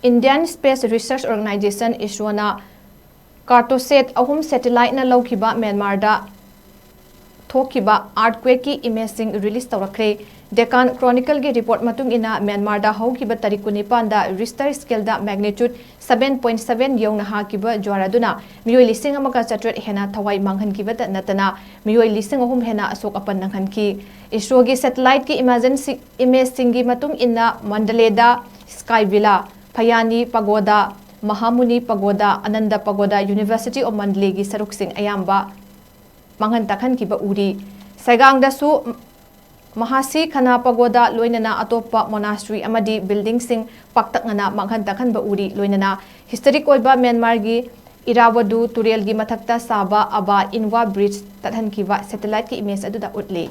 Indian Space Research Organization ISRO na Cartosat ahum satellite na Loukhiba Myanmar Da Thokkhiba earthquake ki imaging release Tourakkhre Deccan Chronicle ki report matung ina Myanmar da haukiba tarik 19 da Richter scale da magnitude 7.7 yong na hakiba jwaraduna mioi lising amaka chatret hena thawai manghan ki bata natana mioi lising ahum hena asok apan nanghan ki ISRO gi satellite ki imaging gi matung ina Mandalay da Sky Villa Phayani Pagoda Mahamuni Pagoda Ananda Pagoda University of Mandalay gi saruk sing ayamba manghan takhan ki ba uri Saigang da su Mahasi Khana Pagoda loinana atopa monastery amadi building sing paktak ngana manghan takhan ba uri loinana historic oiba Myanmar gi Irawadu Turel gi mathakta saba aba Inwa bridge tathan ki wa satellite ki image adu da utli